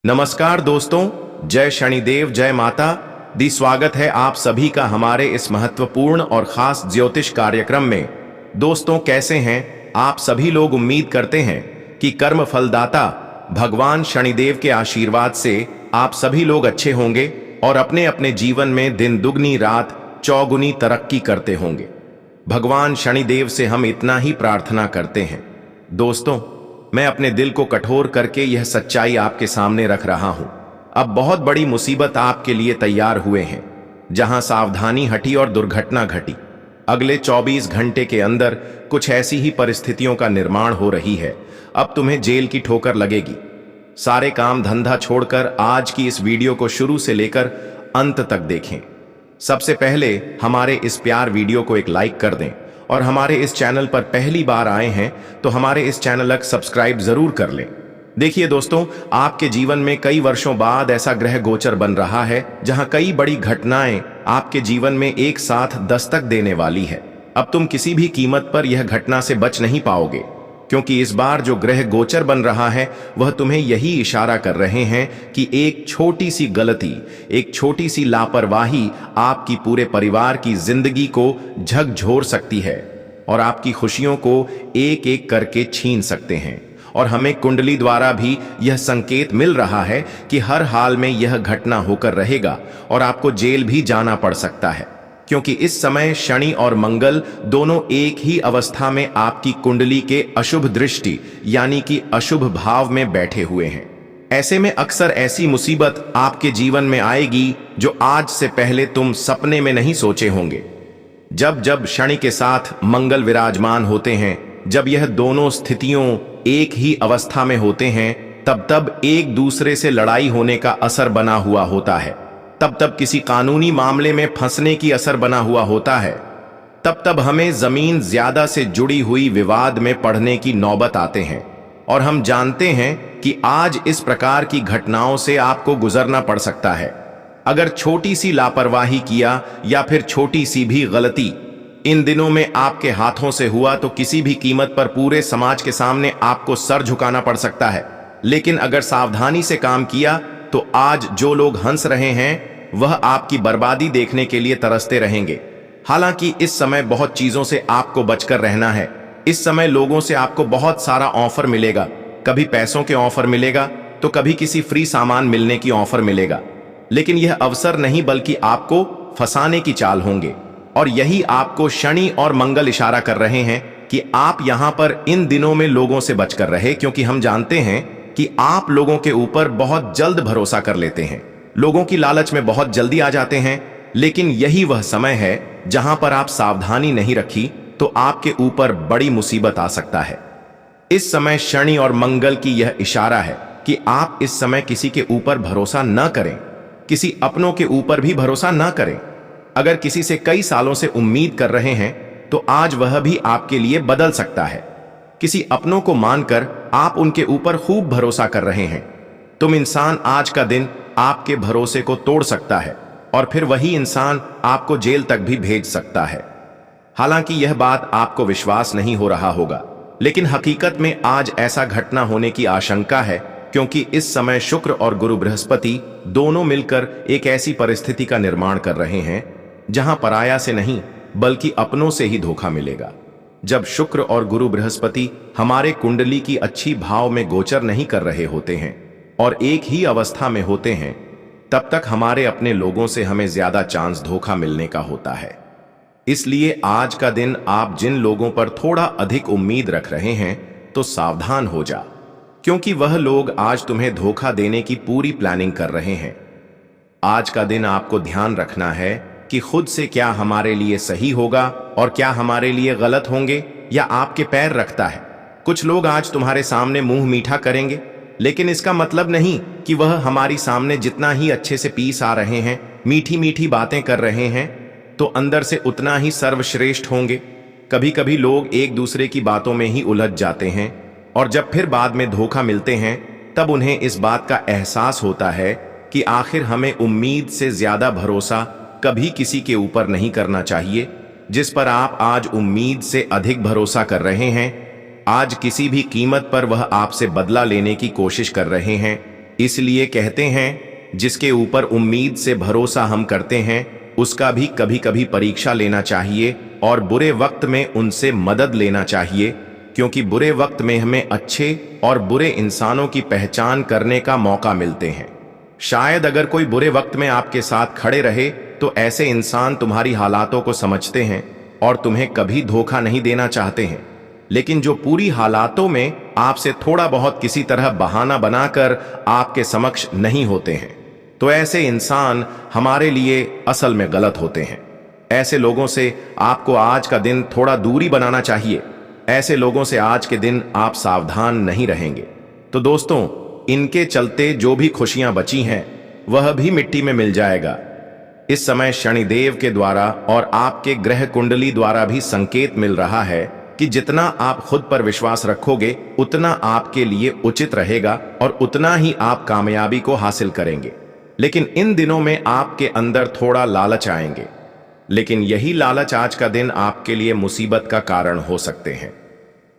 नमस्कार दोस्तों, जय शनिदेव, जय माता दी। स्वागत है आप सभी का हमारे इस महत्वपूर्ण और खास ज्योतिष कार्यक्रम में। दोस्तों, कैसे हैं आप सभी लोग? उम्मीद करते हैं कि कर्म फलदाता भगवान शनिदेव के आशीर्वाद से आप सभी लोग अच्छे होंगे और अपने अपने जीवन में दिन दुगनी रात चौगुनी तरक्की करते होंगे। भगवान शनिदेव से हम इतना ही प्रार्थना करते हैं। दोस्तों, मैं अपने दिल को कठोर करके यह सच्चाई आपके सामने रख रहा हूं। अब बहुत बड़ी मुसीबत आपके लिए तैयार हुए हैं। जहां सावधानी हटी और दुर्घटना घटी। अगले 24 घंटे के अंदर कुछ ऐसी ही परिस्थितियों का निर्माण हो रही है। अब तुम्हें जेल की ठोकर लगेगी। सारे काम धंधा छोड़कर आज की इस वीडियो को शुरू से लेकर अंत तक देखें। सबसे पहले हमारे इस प्यार वीडियो को एक लाइक कर दें और हमारे इस चैनल पर पहली बार आए हैं तो हमारे इस चैनल को सब्सक्राइब जरूर कर लें। देखिए दोस्तों, आपके जीवन में कई वर्षों बाद ऐसा ग्रह गोचर बन रहा है जहां कई बड़ी घटनाएं आपके जीवन में एक साथ दस्तक देने वाली है। अब तुम किसी भी कीमत पर यह घटना से बच नहीं पाओगे, क्योंकि इस बार जो ग्रह गोचर बन रहा है वह तुम्हें यही इशारा कर रहे हैं कि एक छोटी सी गलती, एक छोटी सी लापरवाही आपकी पूरे परिवार की जिंदगी को झकझोर सकती है और आपकी खुशियों को एक एक करके छीन सकते हैं। और हमें कुंडली द्वारा भी यह संकेत मिल रहा है कि हर हाल में यह घटना होकर रहेगा और आपको जेल भी जाना पड़ सकता है, क्योंकि इस समय शनि और मंगल दोनों एक ही अवस्था में आपकी कुंडली के अशुभ दृष्टि यानी कि अशुभ भाव में बैठे हुए हैं। ऐसे में अक्सर ऐसी मुसीबत आपके जीवन में आएगी जो आज से पहले तुम सपने में नहीं सोचे होंगे। जब जब शनि के साथ मंगल विराजमान होते हैं, जब यह दोनों स्थितियों एक ही अवस्था में होते हैं, तब तब एक दूसरे से लड़ाई होने का असर बना हुआ होता है। तब तब किसी कानूनी मामले में फंसने की असर बना हुआ होता है। तब तब हमें जमीन ज्यादा से जुड़ी हुई विवाद में पड़ने की नौबत आते हैं। और हम जानते हैं कि आज इस प्रकार की घटनाओं से आपको गुजरना पड़ सकता है। अगर छोटी सी लापरवाही किया या फिर छोटी सी भी गलती इन दिनों में आपके हाथों से हुआ तो किसी भी कीमत पर पूरे समाज के सामने आपको सर झुकाना पड़ सकता है। लेकिन अगर सावधानी से काम किया तो आज जो लोग हंस रहे हैं वह आपकी बर्बादी देखने के लिए तरसते रहेंगे। हालांकि इस समय बहुत चीजों से आपको बचकर रहना है। इस समय लोगों से आपको बहुत सारा ऑफर मिलेगा। कभी पैसों के ऑफर मिलेगा तो कभी किसी फ्री सामान मिलने की ऑफर मिलेगा। लेकिन यह अवसर नहीं बल्कि आपको फंसाने की चाल होंगे। और यही आपको शनि और मंगल इशारा कर रहे हैं कि आप यहां पर इन दिनों में लोगों से बचकर रहे, क्योंकि हम जानते हैं कि आप लोगों के ऊपर बहुत जल्द भरोसा कर लेते हैं, लोगों की लालच में बहुत जल्दी आ जाते हैं। लेकिन यही वह समय है जहां पर आप सावधानी नहीं रखी तो आपके ऊपर बड़ी मुसीबत आ सकता है। इस समय शनि और मंगल की यह इशारा है कि आप इस समय किसी के ऊपर भरोसा न करें, किसी अपनों के ऊपर भी भरोसा न करें। अगर किसी से कई सालों से उम्मीद कर रहे हैं तो आज वह भी आपके लिए बदल सकता है। किसी अपनों को मानकर आप उनके ऊपर खूब भरोसा कर रहे हैं। तुम इंसान आज का दिन आपके भरोसे को तोड़ सकता है और फिर वही इंसान आपको जेल तक भी भेज सकता है। हालांकि यह बात आपको विश्वास नहीं हो रहा होगा, लेकिन हकीकत में आज ऐसा घटना होने की आशंका है, क्योंकि इस समय शुक्र और गुरु बृहस्पति दोनों मिलकर एक ऐसी परिस्थिति का निर्माण कर रहे हैं जहां पराया से नहीं बल्कि अपनों से ही धोखा मिलेगा। जब शुक्र और गुरु बृहस्पति हमारे कुंडली की अच्छी भाव में गोचर नहीं कर रहे होते हैं और एक ही अवस्था में होते हैं, तब तक हमारे अपने लोगों से हमें ज्यादा चांस धोखा मिलने का होता है। इसलिए आज का दिन आप जिन लोगों पर थोड़ा अधिक उम्मीद रख रहे हैं तो सावधान हो जा, क्योंकि वह लोग आज तुम्हें धोखा देने की पूरी प्लानिंग कर रहे हैं। आज का दिन आपको ध्यान रखना है कि खुद से क्या हमारे लिए सही होगा और क्या हमारे लिए गलत होंगे या आपके पैर रखता है। कुछ लोग आज तुम्हारे सामने मुंह मीठा करेंगे, लेकिन इसका मतलब नहीं कि वह हमारी सामने जितना ही अच्छे से पीस आ रहे हैं, मीठी मीठी बातें कर रहे हैं, तो अंदर से उतना ही सर्वश्रेष्ठ होंगे। कभी कभी लोग एक दूसरे की बातों में ही उलझ जाते हैं और जब फिर बाद में धोखा मिलते हैं तब उन्हें इस बात का एहसास होता है कि आखिर हमें उम्मीद से ज्यादा भरोसा कभी किसी के ऊपर नहीं करना चाहिए। जिस पर आप आज उम्मीद से अधिक भरोसा कर रहे हैं, आज किसी भी कीमत पर वह आपसे बदला लेने की कोशिश कर रहे हैं, इसलिए कहते हैं जिसके ऊपर उम्मीद से भरोसा हम करते हैं उसका भी कभी कभी परीक्षा लेना चाहिए और बुरे वक्त में उनसे मदद लेना चाहिए, क्योंकि बुरे वक्त में हमें अच्छे और बुरे इंसानों की पहचान करने का मौका मिलते हैं। शायद अगर कोई बुरे वक्त में आपके साथ खड़े रहे तो ऐसे इंसान तुम्हारी हालातों को समझते हैं और तुम्हें कभी धोखा नहीं देना चाहते हैं, लेकिन जो पूरी हालातों में आपसे थोड़ा बहुत किसी तरह बहाना बनाकर आपके समक्ष नहीं होते हैं, तो ऐसे इंसान हमारे लिए असल में गलत होते हैं। ऐसे लोगों से आपको आज का दिन थोड़ा दूरी बनाना चाहिए। ऐसे लोगों से आज के दिन आप सावधान नहीं रहेंगे तो दोस्तों, इनके चलते जो भी खुशियां बची हैं वह भी मिट्टी में मिल जाएगा। इस समय शनिदेव के द्वारा और आपके ग्रह कुंडली द्वारा भी संकेत मिल रहा है कि जितना आप खुद पर विश्वास रखोगे उतना आपके लिए उचित रहेगा और उतना ही आप कामयाबी को हासिल करेंगे। लेकिन इन दिनों में आपके अंदर थोड़ा लालच आएंगे, लेकिन यही लालच आज का दिन आपके लिए मुसीबत का कारण हो सकते हैं।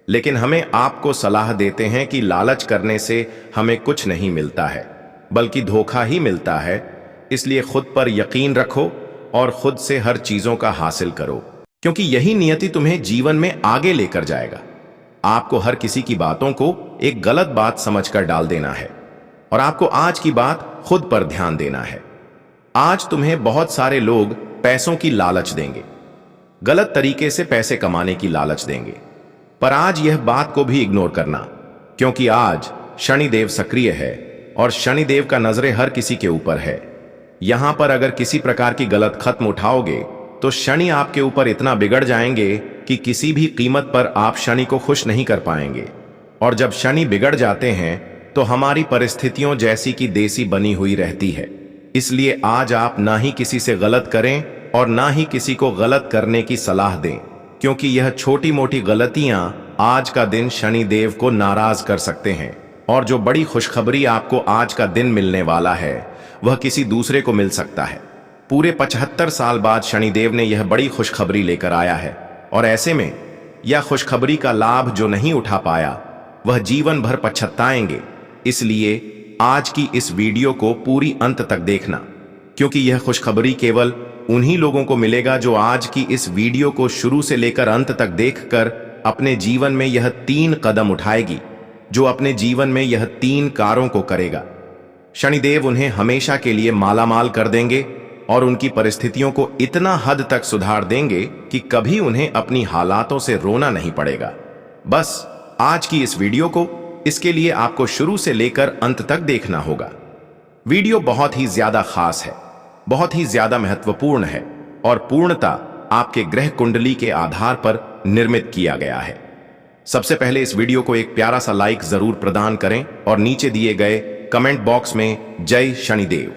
लेकिन हमें आपको सलाह देते हैं कि लालच करने से हमें कुछ नहीं मिलता है बल्कि धोखा ही मिलता है। इसलिए खुद पर यकीन रखो और खुद से हर चीजों का हासिल करो, क्योंकि यही नियति तुम्हें जीवन में आगे लेकर जाएगा। आपको हर किसी की बातों को एक गलत बात समझकर डाल देना है और आपको आज की बात खुद पर ध्यान देना है। आज तुम्हें बहुत सारे लोग पैसों की लालच देंगे, गलत तरीके से पैसे कमाने की लालच देंगे, पर आज यह बात को भी इग्नोर करना, क्योंकि आज शनिदेव सक्रिय है और शनिदेव का नजरें हर किसी के ऊपर है। यहां पर अगर किसी प्रकार की गलत खत्म उठाओगे तो शनि आपके ऊपर इतना बिगड़ जाएंगे कि किसी भी कीमत पर आप शनि को खुश नहीं कर पाएंगे। और जब शनि बिगड़ जाते हैं तो हमारी परिस्थितियों जैसी की देसी बनी हुई रहती है। इसलिए आज आप ना ही किसी से गलत करें और ना ही किसी को गलत करने की सलाह दें, क्योंकि यह छोटी मोटी गलतियां आज का दिन शनिदेव को नाराज कर सकते हैं। और जो बड़ी खुशखबरी आपको आज का दिन मिलने वाला है वह किसी दूसरे को मिल सकता है। पूरे 75 साल बाद शनिदेव ने यह बड़ी खुशखबरी लेकर आया है और ऐसे में यह खुशखबरी का लाभ जो नहीं उठा पाया वह जीवन भर पछताएंगे। इसलिए आज की इस वीडियो को पूरी अंत तक देखना, क्योंकि यह खुशखबरी केवल उन्हीं लोगों को मिलेगा जो आज की इस वीडियो को शुरू से लेकर अंत तक देखकर अपने जीवन में यह 3 कदम उठाएगी, जो अपने जीवन में यह 3 कार्यों को करेगा। शनिदेव उन्हें हमेशा के लिए मालामाल कर देंगे और उनकी परिस्थितियों को इतना हद तक सुधार देंगे कि कभी उन्हें अपनी हालातों से रोना नहीं पड़ेगा। बस आज की इस वीडियो को, इसके लिए आपको शुरू से लेकर अंत तक देखना होगा। वीडियो बहुत ही ज्यादा खास है, बहुत ही ज्यादा महत्वपूर्ण है और पूर्णतः आपके ग्रह कुंडली के आधार पर निर्मित किया गया है। सबसे पहले इस वीडियो को एक प्यारा सा लाइक जरूर प्रदान करें और नीचे दिए गए कमेंट बॉक्स में जय शनिदेव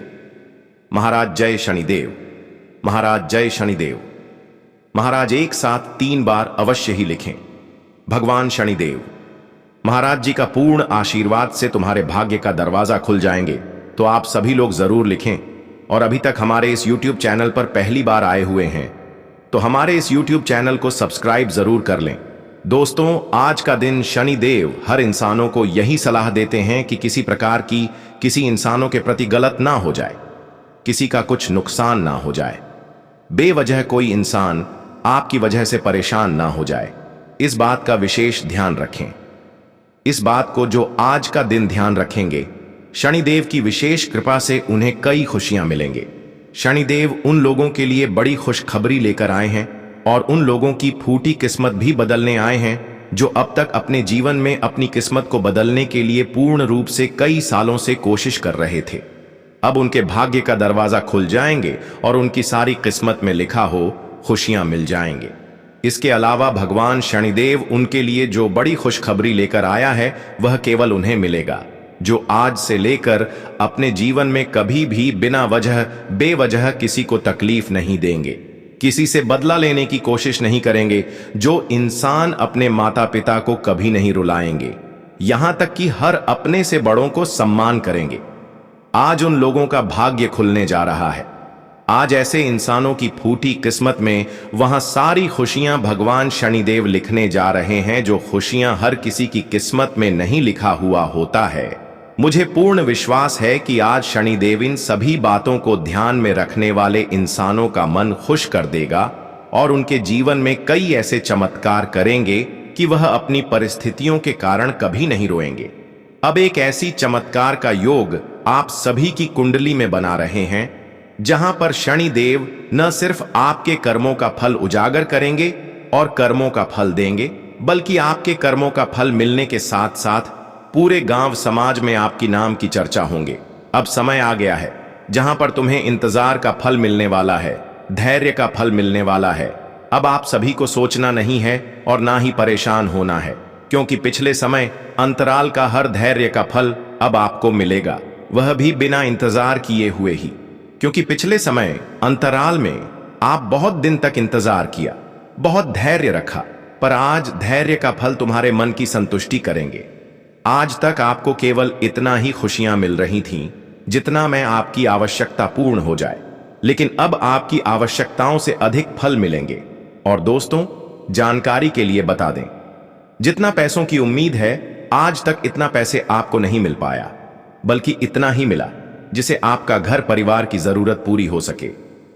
महाराज, जय शनिदेव महाराज, जय शनिदेव महाराज एक साथ 3 बार अवश्य ही लिखें। भगवान शनिदेव महाराज जी का पूर्ण आशीर्वाद से तुम्हारे भाग्य का दरवाजा खुल जाएंगे, तो आप सभी लोग जरूर लिखें। और अभी तक हमारे इस YouTube चैनल पर पहली बार आए हुए हैं तो हमारे इस YouTube चैनल को सब्सक्राइब जरूर कर लें। दोस्तों, आज का दिन शनिदेव हर इंसानों को यही सलाह देते हैं कि किसी प्रकार की किसी इंसानों के प्रति गलत ना हो जाए, किसी का कुछ नुकसान ना हो जाए, बेवजह कोई इंसान आपकी वजह से परेशान ना हो जाए। इस बात का विशेष ध्यान रखें। इस बात को जो आज का दिन ध्यान रखेंगे, शनिदेव की विशेष कृपा से उन्हें कई खुशियां मिलेंगे। शनिदेव उन लोगों के लिए बड़ी खुशखबरी लेकर आए हैं और उन लोगों की फूटी किस्मत भी बदलने आए हैं जो अब तक अपने जीवन में अपनी किस्मत को बदलने के लिए पूर्ण रूप से कई सालों से कोशिश कर रहे थे। अब उनके भाग्य का दरवाजा खुल जाएंगे और उनकी सारी किस्मत में लिखा हो खुशियां मिल जाएंगे। इसके अलावा भगवान शनिदेव उनके लिए जो बड़ी खुशखबरी लेकर आया है वह केवल उन्हें मिलेगा जो आज से लेकर अपने जीवन में कभी भी बिना वजह बेवजह किसी को तकलीफ नहीं देंगे, किसी से बदला लेने की कोशिश नहीं करेंगे, जो इंसान अपने माता पिता को कभी नहीं रुलाएंगे, यहां तक कि हर अपने से बड़ों को सम्मान करेंगे। आज उन लोगों का भाग्य खुलने जा रहा है। आज ऐसे इंसानों की फूटी किस्मत में वहां सारी खुशियां भगवान शनिदेव लिखने जा रहे हैं, जो खुशियां हर किसी की किस्मत में नहीं लिखा हुआ होता है मुझे पूर्ण विश्वास है कि आज शनिदेव इन सभी बातों को ध्यान में रखने वाले इंसानों का मन खुश कर देगा और उनके जीवन में कई ऐसे चमत्कार करेंगे कि वह अपनी परिस्थितियों के कारण कभी नहीं रोएंगे। अब एक ऐसी चमत्कार का योग आप सभी की कुंडली में बना रहे हैं, जहां पर शनिदेव न सिर्फ आपके कर्मों का फल उजागर करेंगे और कर्मों का फल देंगे, बल्कि आपके कर्मों का फल मिलने के साथ साथ पूरे गांव समाज में आपकी नाम की चर्चा होंगे। अब समय आ गया है जहां पर तुम्हें इंतजार का फल मिलने वाला है, धैर्य का फल मिलने वाला है। अब आप सभी को सोचना नहीं है और ना ही परेशान होना है, क्योंकि पिछले समय अंतराल का हर धैर्य का फल अब आपको मिलेगा, वह भी बिना इंतजार किए हुए ही। क्योंकि पिछले समय अंतराल में आप बहुत दिन तक इंतजार किया, बहुत धैर्य रखा, पर आज धैर्य का फल तुम्हारे मन की संतुष्टि करेंगे। आज तक आपको केवल इतना ही खुशियां मिल रही थीं जितना में आपकी आवश्यकता पूर्ण हो जाए, लेकिन अब आपकी आवश्यकताओं से अधिक फल मिलेंगे। और दोस्तों, जानकारी के लिए बता दें, जितना पैसों की उम्मीद है, आज तक इतना पैसे आपको नहीं मिल पाया, बल्कि इतना ही मिला जिसे आपका घर परिवार की जरूरत पूरी हो सके।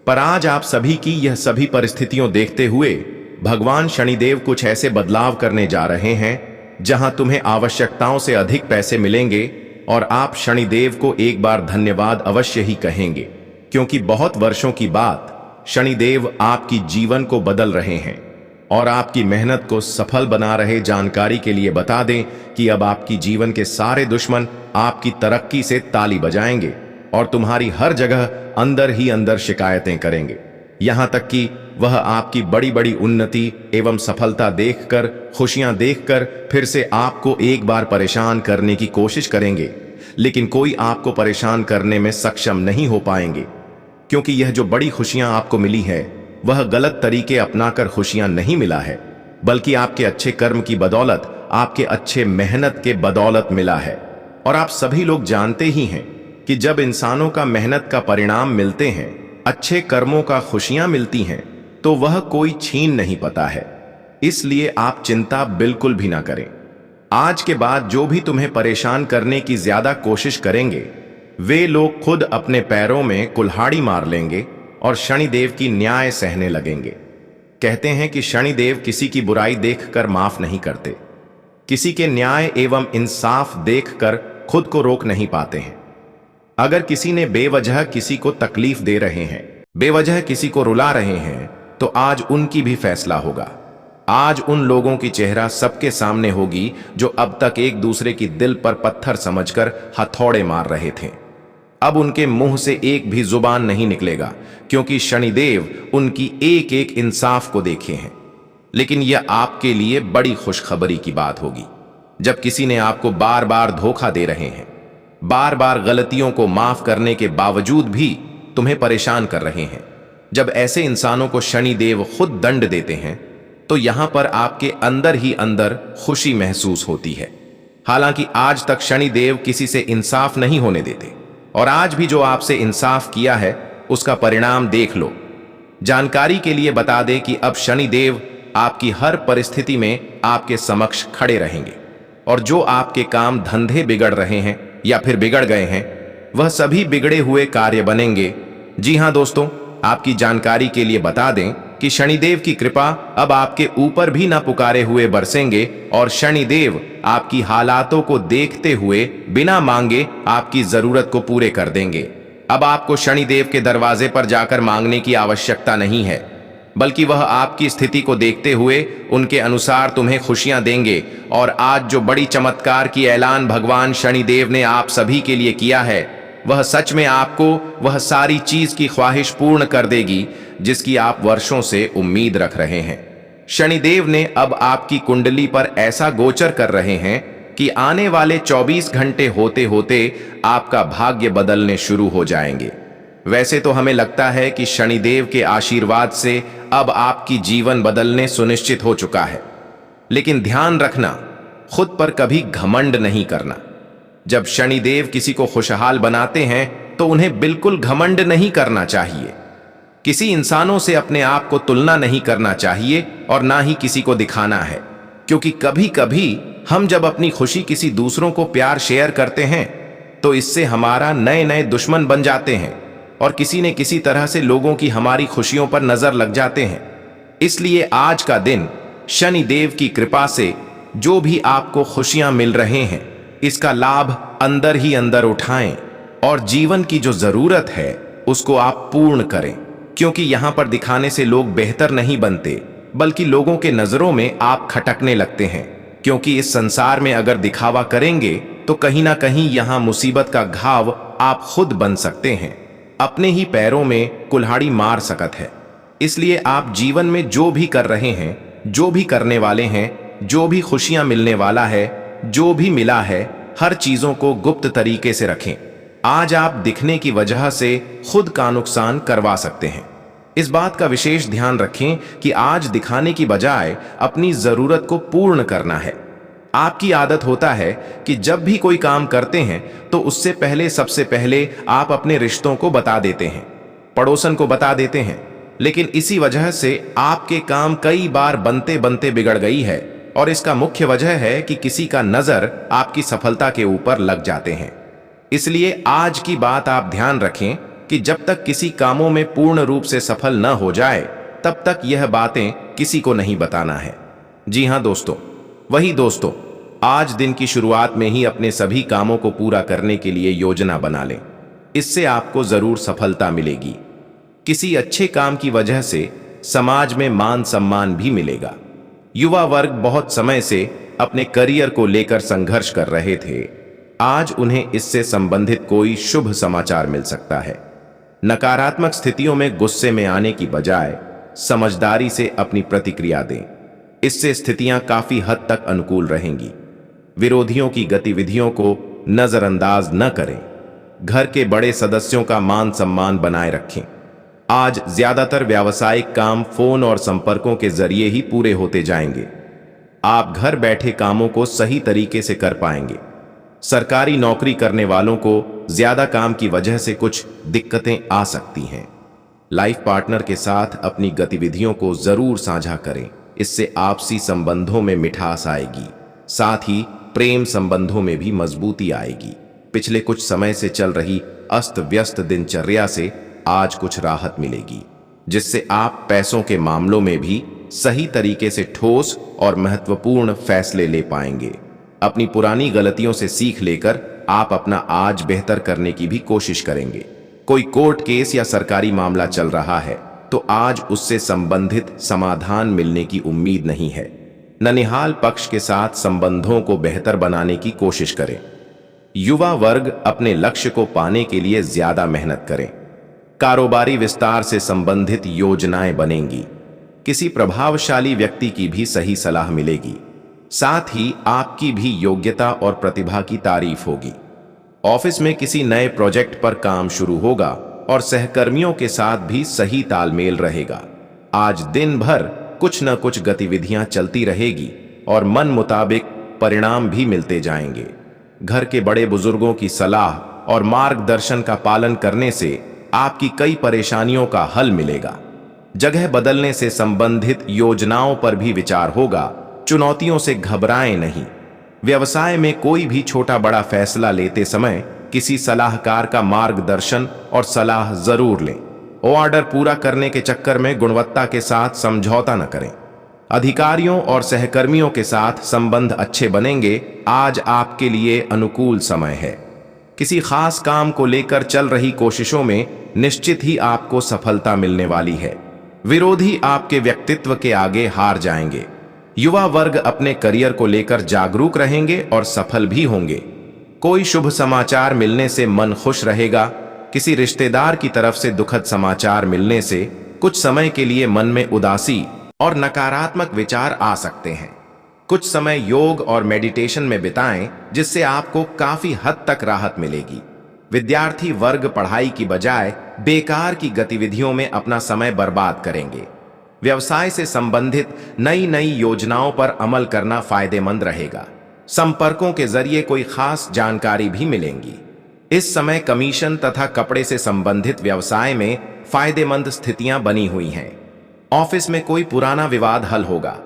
पर आज आप सभी की यह सभी परिस्थितियों देखते हुए भगवान शनिदेव कुछ ऐसे बदलाव करने जा रहे हैं जहां तुम्हें आवश्यकताओं से अधिक पैसे मिलेंगे और आप शनिदेव को एक बार धन्यवाद अवश्य ही कहेंगे, क्योंकि बहुत वर्षों की बात शनिदेव आपकी जीवन को बदल रहे हैं और आपकी मेहनत को सफल बना रहे। जानकारी के लिए बता दें कि अब आपकी जीवन के सारे दुश्मन आपकी तरक्की से ताली बजाएंगे और तुम्हारी हर जगह अंदर ही अंदर शिकायतें करेंगे, यहां तक कि वह आपकी बड़ी बड़ी उन्नति एवं सफलता देखकर, खुशियां देखकर फिर से आपको एक बार परेशान करने की कोशिश करेंगे, लेकिन कोई आपको परेशान करने में सक्षम नहीं हो पाएंगे, क्योंकि यह जो बड़ी खुशियां आपको मिली है वह गलत तरीके अपनाकर खुशियां नहीं मिला है, बल्कि आपके अच्छे कर्म की बदौलत, आपके अच्छे मेहनत के बदौलत मिला है। और आप सभी लोग जानते ही हैं कि जब इंसानों का मेहनत का परिणाम मिलते हैं, अच्छे कर्मों का खुशियां मिलती हैं, तो वह कोई छीन नहीं पाता है। इसलिए आप चिंता बिल्कुल भी ना करें। आज के बाद जो भी तुम्हें परेशान करने की ज्यादा कोशिश करेंगे, वे लोग खुद अपने पैरों में कुल्हाड़ी मार लेंगे और शनिदेव की न्याय सहने लगेंगे। कहते हैं कि शनिदेव किसी की बुराई देखकर माफ नहीं करते, किसी के न्याय एवं इंसाफ देखकर खुद को रोक नहीं पाते हैं। अगर किसी ने बेवजह किसी को तकलीफ दे रहे हैं, बेवजह किसी को रुला रहे हैं, तो आज उनकी भी फैसला होगा। आज उन लोगों की चेहरा सबके सामने होगी जो अब तक एक दूसरे की दिल पर पत्थर समझकर हथौड़े मार रहे थे। अब उनके मुंह से एक भी जुबान नहीं निकलेगा, क्योंकि शनिदेव उनकी एक एक इंसाफ को देखे हैं। लेकिन यह आपके लिए बड़ी खुशखबरी की बात होगी, जब किसी ने आपको बार बार धोखा दे रहे हैं, बार बार गलतियों को माफ करने के बावजूद भी तुम्हें परेशान कर रहे हैं। जब ऐसे इंसानों को शनिदेव खुद दंड देते हैं, तो यहां पर आपके अंदर ही अंदर खुशी महसूस होती है। हालांकि आज तक शनिदेव किसी से इंसाफ नहीं होने देते, और आज भी जो आपसे इंसाफ किया है उसका परिणाम देख लो। जानकारी के लिए बता दें कि अब शनिदेव आपकी हर परिस्थिति में आपके समक्ष खड़े रहेंगे, और जो आपके काम धंधे बिगड़ रहे हैं या फिर बिगड़ गए हैं, वह सभी बिगड़े हुए कार्य बनेंगे। जी हां दोस्तों, आपकी जानकारी के लिए बता दें कि शनिदेव की कृपा अब आपके ऊपर भी ना पुकारे हुए बरसेंगे, और शनिदेव आपकी हालातों को देखते हुए बिना मांगे आपकी जरूरत को पूरे कर देंगे। अब आपको शनिदेव के दरवाजे पर जाकर मांगने की आवश्यकता नहीं है, बल्कि वह आपकी स्थिति को देखते हुए उनके अनुसार तुम्हें खुशियां देंगे। और आज जो बड़ी चमत्कार की ऐलान भगवान शनिदेव ने आप सभी के लिए किया है, वह सच में आपको वह सारी चीज की ख्वाहिश पूर्ण कर देगी जिसकी आप वर्षों से उम्मीद रख रहे हैं। शनिदेव ने अब आपकी कुंडली पर ऐसा गोचर कर रहे हैं कि आने वाले 24 घंटे होते होते आपका भाग्य बदलने शुरू हो जाएंगे। वैसे तो हमें लगता है कि शनिदेव के आशीर्वाद से अब आपकी जीवन बदलने सुनिश्चित हो चुका है, लेकिन ध्यान रखना, खुद पर कभी घमंड नहीं करना। जब शनिदेव किसी को खुशहाल बनाते हैं तो उन्हें बिल्कुल घमंड नहीं करना चाहिए। किसी इंसानों से अपने आप को तुलना नहीं करना चाहिए और ना ही किसी को दिखाना है, क्योंकि कभी कभी हम जब अपनी खुशी किसी दूसरों को प्यार शेयर करते हैं तो इससे हमारा नए नए दुश्मन बन जाते हैं और किसी न किसी तरह से लोगों की हमारी खुशियों पर नजर लग जाते हैं। इसलिए आज का दिन शनि देव की कृपा से जो भी आपको खुशियां मिल रहे हैं, इसका लाभ अंदर ही अंदर उठाएं और जीवन की जो जरूरत है उसको आप पूर्ण करें, क्योंकि यहां पर दिखाने से लोग बेहतर नहीं बनते, बल्कि लोगों के नजरों में आप खटकने लगते हैं। क्योंकि इस संसार में अगर दिखावा करेंगे तो कहीं ना कहीं यहां मुसीबत का घाव आप खुद बन सकते हैं, अपने ही पैरों में कुल्हाड़ी मार सकत है। इसलिए आप जीवन में जो भी कर रहे हैं, जो भी करने वाले हैं, जो भी खुशियां मिलने वाला है, जो भी मिला है, हर चीजों को गुप्त तरीके से रखें। आज आप दिखने की वजह से खुद का नुकसान करवा सकते हैं। इस बात का विशेष ध्यान रखें कि आज दिखाने की बजाय अपनी जरूरत को पूर्ण करना है। आपकी आदत होता है कि जब भी कोई काम करते हैं तो उससे पहले सबसे पहले आप अपने रिश्तों को बता देते हैं, पड़ोसन को बता देते हैं, लेकिन इसी वजह से आपके काम कई बार बनते बनते बिगड़ गई है। और इसका मुख्य वजह है कि किसी का नजर आपकी सफलता के ऊपर लग जाते हैं। इसलिए आज की बात आप ध्यान रखें कि जब तक किसी कामों में पूर्ण रूप से सफल न हो जाए, तब तक यह बातें किसी को नहीं बताना है। जी हां दोस्तों, वही दोस्तों, आज दिन की शुरुआत में ही अपने सभी कामों को पूरा करने के लिए योजना बना लें। इससे आपको जरूर सफलता मिलेगी। किसी अच्छे काम की वजह से समाज में मान सम्मान भी मिलेगा। युवा वर्ग बहुत समय से अपने करियर को लेकर संघर्ष कर रहे थे। आज उन्हें इससे संबंधित कोई शुभ समाचार मिल सकता है। नकारात्मक स्थितियों में गुस्से में आने की बजाय समझदारी से अपनी प्रतिक्रिया दें। इससे स्थितियां काफी हद तक अनुकूल रहेंगी। विरोधियों की गतिविधियों को नजरअंदाज न करें। घर के बड़े सदस्यों का मान सम्मान बनाए रखें। आज ज्यादातर व्यावसायिक काम फोन और संपर्कों के जरिए ही पूरे होते जाएंगे। आप घर बैठे कामों को सही तरीके से कर पाएंगे। सरकारी नौकरी करने वालों को ज्यादा काम की वजह से कुछ दिक्कतें आ सकती हैं। लाइफ पार्टनर के साथ अपनी गतिविधियों को जरूर साझा करें। इससे आपसी संबंधों में मिठास आएगी, साथ ही प्रेम संबंधों में भी मजबूती आएगी। पिछले कुछ समय से चल रही अस्त व्यस्त दिनचर्या से आज कुछ राहत मिलेगी, जिससे आप पैसों के मामलों में भी सही तरीके से ठोस और महत्वपूर्ण फैसले ले पाएंगे। अपनी पुरानी गलतियों से सीख लेकर आप अपना आज बेहतर करने की भी कोशिश करेंगे। कोई कोर्ट केस या सरकारी मामला चल रहा है तो आज उससे संबंधित समाधान मिलने की उम्मीद नहीं है। ननिहाल पक्ष के साथ संबंधों को बेहतर बनाने की कोशिश करें। युवा वर्ग अपने लक्ष्य को पाने के लिए ज्यादा मेहनत करें। कारोबारी विस्तार से संबंधित योजनाएं बनेंगी। किसी प्रभावशाली व्यक्ति की भी सही सलाह मिलेगी। साथ ही आपकी भी योग्यता और प्रतिभा की तारीफ होगी। ऑफिस में किसी नए प्रोजेक्ट पर काम शुरू होगा और सहकर्मियों के साथ भी सही तालमेल रहेगा। आज दिन भर कुछ न कुछ गतिविधियां चलती रहेगी और मन मुताबिक परिणाम भी मिलते जाएंगे। घर के बड़े बुजुर्गों की सलाह और मार्गदर्शन का पालन करने से आपकी कई परेशानियों का हल मिलेगा। जगह बदलने से संबंधित योजनाओं पर भी विचार होगा। चुनौतियों से घबराएं नहीं। व्यवसाय में कोई भी छोटा बड़ा फैसला लेते समय किसी सलाहकार का मार्गदर्शन और सलाह जरूर लें। ऑर्डर पूरा करने के चक्कर में गुणवत्ता के साथ समझौता न करें। अधिकारियों और सहकर्मियों के साथ संबंध अच्छे बनेंगे। आज आपके लिए अनुकूल समय है। किसी खास काम को लेकर चल रही कोशिशों में निश्चित ही आपको सफलता मिलने वाली है। विरोधी आपके व्यक्तित्व के आगे हार जाएंगे। युवा वर्ग अपने करियर को लेकर जागरूक रहेंगे और सफल भी होंगे। कोई शुभ समाचार मिलने से मन खुश रहेगा। किसी रिश्तेदार की तरफ से दुखद समाचार मिलने से कुछ समय के लिए मन में उदासी और नकारात्मक विचार आ सकते हैं। कुछ समय योग और मेडिटेशन में बिताएं, जिससे आपको काफी हद तक राहत मिलेगी। विद्यार्थी वर्ग पढ़ाई की बजाय बेकार की गतिविधियों में अपना समय बर्बाद करेंगे। व्यवसाय से संबंधित नई नई योजनाओं पर अमल करना फायदेमंद रहेगा। संपर्कों के जरिए कोई खास जानकारी भी मिलेंगी। इस समय कमीशन तथा कपड़े से संबंधित व्यवसाय में फायदेमंद स्थितियां बनी हुई हैं। ऑफिस में कोई पुराना विवाद हल होगा।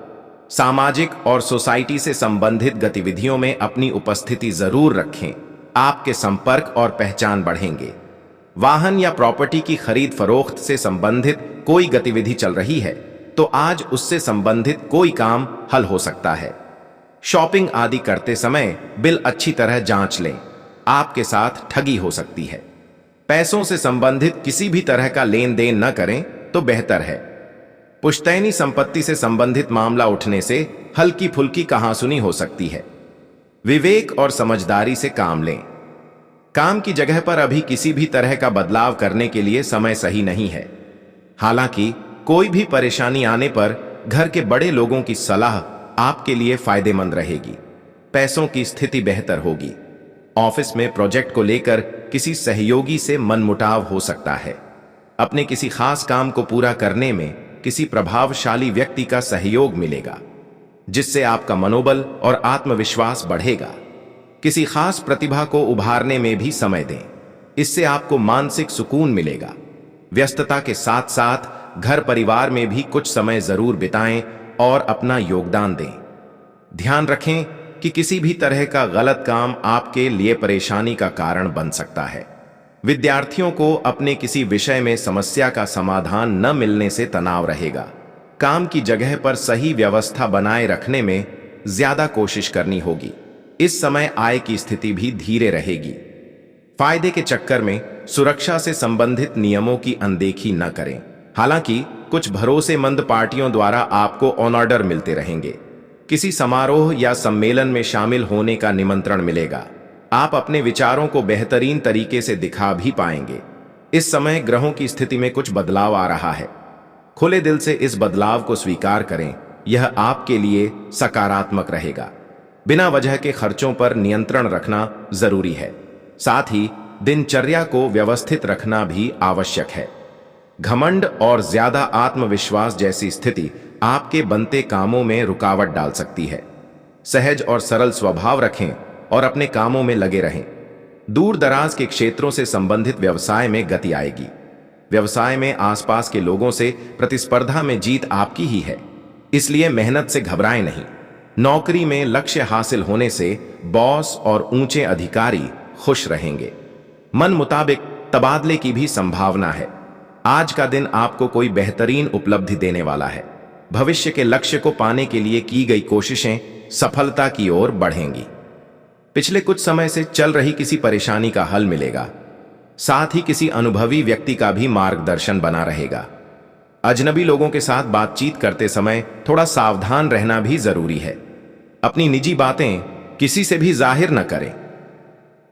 सामाजिक और सोसाइटी से संबंधित गतिविधियों में अपनी उपस्थिति जरूर रखें। आपके संपर्क और पहचान बढ़ेंगे। वाहन या प्रॉपर्टी की खरीद फरोख्त से संबंधित कोई गतिविधि चल रही है तो आज उससे संबंधित कोई काम हल हो सकता है। शॉपिंग आदि करते समय बिल अच्छी तरह जांच लें, आपके साथ ठगी हो सकती है। पैसों से संबंधित किसी भी तरह का लेन देन न करें तो बेहतर है। पुश्तैनी संपत्ति से संबंधित मामला उठने से हल्की फुल्की कहासुनी हो सकती है। विवेक और समझदारी से काम लें। काम की जगह पर अभी किसी भी तरह का बदलाव करने के लिए समय सही नहीं है। हालांकि कोई भी परेशानी आने पर घर के बड़े लोगों की सलाह आपके लिए फायदेमंद रहेगी। पैसों की स्थिति बेहतर होगी। ऑफिस में प्रोजेक्ट को लेकर किसी सहयोगी से मनमुटाव हो सकता है। अपने किसी खास काम को पूरा करने में किसी प्रभावशाली व्यक्ति का सहयोग मिलेगा, जिससे आपका मनोबल और आत्मविश्वास बढ़ेगा। किसी खास प्रतिभा को उभारने में भी समय दें, इससे आपको मानसिक सुकून मिलेगा। व्यस्तता के साथ साथ घर परिवार में भी कुछ समय जरूर बिताएं और अपना योगदान दें। ध्यान रखें कि किसी भी तरह का गलत काम आपके लिए परेशानी का कारण बन सकता है। विद्यार्थियों को अपने किसी विषय में समस्या का समाधान न मिलने से तनाव रहेगा। काम की जगह पर सही व्यवस्था बनाए रखने में ज्यादा कोशिश करनी होगी। इस समय आय की स्थिति भी धीरे रहेगी। फायदे के चक्कर में सुरक्षा से संबंधित नियमों की अनदेखी न करें। हालांकि कुछ भरोसेमंद पार्टियों द्वारा आपको ऑन ऑर्डर मिलते रहेंगे। किसी समारोह या सम्मेलन में शामिल होने का निमंत्रण मिलेगा। आप अपने विचारों को बेहतरीन तरीके से दिखा भी पाएंगे। इस समय ग्रहों की स्थिति में कुछ बदलाव आ रहा है। खुले दिल से इस बदलाव को स्वीकार करें, यह आपके लिए सकारात्मक रहेगा। बिना वजह के खर्चों पर नियंत्रण रखना जरूरी है। साथ ही दिनचर्या को व्यवस्थित रखना भी आवश्यक है। घमंड और ज्यादा आत्मविश्वास जैसी स्थिति आपके बनते कामों में रुकावट डाल सकती है। सहज और सरल स्वभाव रखें और अपने कामों में लगे रहें। दूर दराज के क्षेत्रों से संबंधित व्यवसाय में गति आएगी। व्यवसाय में आसपास के लोगों से प्रतिस्पर्धा में जीत आपकी ही है, इसलिए मेहनत से घबराएं नहीं। नौकरी में लक्ष्य हासिल होने से बॉस और ऊंचे अधिकारी खुश रहेंगे। मन मुताबिक तबादले की भी संभावना है। आज का दिन आपको कोई बेहतरीन उपलब्धि देने वाला है। भविष्य के लक्ष्य को पाने के लिए की गई कोशिशें सफलता की ओर बढ़ेंगी। पिछले कुछ समय से चल रही किसी परेशानी का हल मिलेगा। साथ ही किसी अनुभवी व्यक्ति का भी मार्गदर्शन बना रहेगा। अजनबी लोगों के साथ बातचीत करते समय थोड़ा सावधान रहना भी जरूरी है। अपनी निजी बातें किसी से भी जाहिर न करें।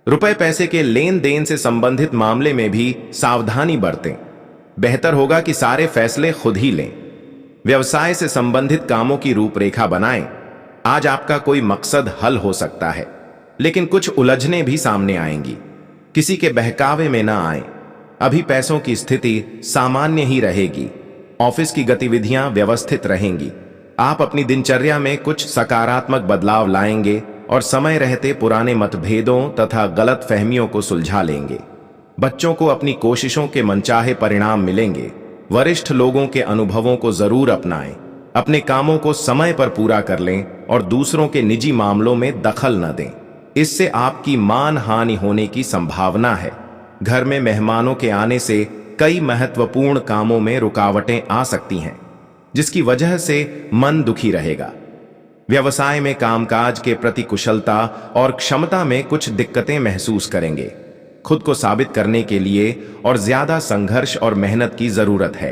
रुपए पैसे के लेन देन से संबंधित मामले में भी सावधानी बरतें। बेहतर होगा कि सारे फैसले खुद ही लें। व्यवसाय से संबंधित कामों की रूपरेखा बनाएं। आज आपका कोई मकसद हल हो सकता है, लेकिन कुछ उलझनें भी सामने आएंगी। किसी के बहकावे में ना आएं। अभी पैसों की स्थिति सामान्य ही रहेगी। ऑफिस की गतिविधियां व्यवस्थित रहेंगी। आप अपनी दिनचर्या में कुछ सकारात्मक बदलाव लाएंगे और समय रहते पुराने मतभेदों तथा गलत फहमियों को सुलझा लेंगे। बच्चों को अपनी कोशिशों के मनचाहे परिणाम मिलेंगे। वरिष्ठ लोगों के अनुभवों को जरूर अपनाएं। अपने कामों को समय पर पूरा कर लें और दूसरों के निजी मामलों में दखल न दें। इससे आपकी मान हानि होने की संभावना है। घर में मेहमानों के आने से कई महत्वपूर्ण कामों में रुकावटें आ सकती हैं, जिसकी वजह से मन दुखी रहेगा। व्यवसाय में कामकाज के प्रति कुशलता और क्षमता में कुछ दिक्कतें महसूस करेंगे। खुद को साबित करने के लिए और ज्यादा संघर्ष और मेहनत की जरूरत है।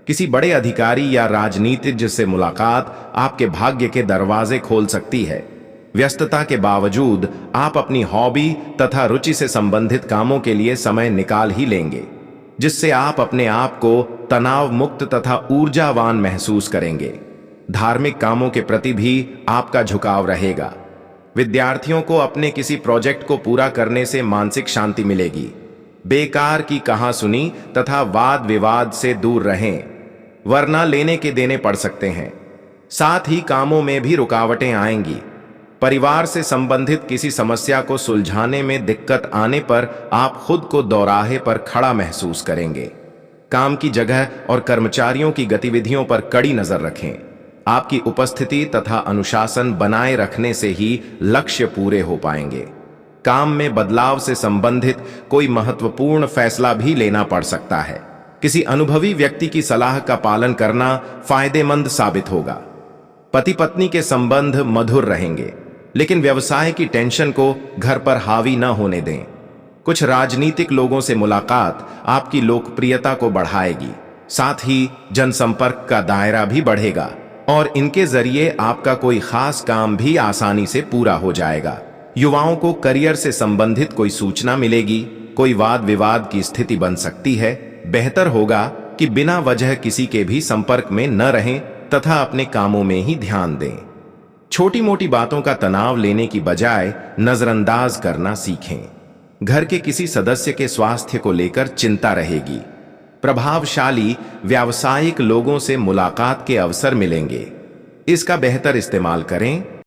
किसी बड़े अधिकारी या राजनीतिज्ञ से मुलाकात आपके भाग्य के दरवाजे खोल सकती है। व्यस्तता के बावजूद आप अपनी हॉबी तथा रुचि से संबंधित कामों के लिए समय निकाल ही लेंगे, जिससे आप अपने आप को तनाव मुक्त तथा ऊर्जावान महसूस करेंगे। धार्मिक कामों के प्रति भी आपका झुकाव रहेगा। विद्यार्थियों को अपने किसी प्रोजेक्ट को पूरा करने से मानसिक शांति मिलेगी। बेकार की कहासुनी तथा वाद विवाद से दूर रहें, वरना लेने के देने पड़ सकते हैं। साथ ही कामों में भी रुकावटें आएंगी। परिवार से संबंधित किसी समस्या को सुलझाने में दिक्कत आने पर आप खुद को दोराहे पर खड़ा महसूस करेंगे। काम की जगह और कर्मचारियों की गतिविधियों पर कड़ी नजर रखें। आपकी उपस्थिति तथा अनुशासन बनाए रखने से ही लक्ष्य पूरे हो पाएंगे। काम में बदलाव से संबंधित कोई महत्वपूर्ण फैसला भी लेना पड़ सकता है। किसी अनुभवी व्यक्ति की सलाह का पालन करना फायदेमंद साबित होगा। पति पत्नी के संबंध मधुर रहेंगे, लेकिन व्यवसाय की टेंशन को घर पर हावी न होने दें। कुछ राजनीतिक लोगों से मुलाकात आपकी लोकप्रियता को बढ़ाएगी, साथ ही जनसंपर्क का दायरा भी बढ़ेगा और इनके जरिए आपका कोई खास काम भी आसानी से पूरा हो जाएगा। युवाओं को करियर से संबंधित कोई सूचना मिलेगी, कोई वाद विवाद की स्थिति बन सकती है। बेहतर होगा कि बिना वजह किसी के भी संपर्क में न रहें तथा अपने कामों में ही ध्यान दें। छोटी मोटी बातों का तनाव लेने की बजाय नजरअंदाज करना सीखें। घर के किसी सदस्य के स्वास्थ्य को लेकर चिंता रहेगी। प्रभावशाली व्यावसायिक लोगों से मुलाकात के अवसर मिलेंगे, इसका बेहतर इस्तेमाल करें।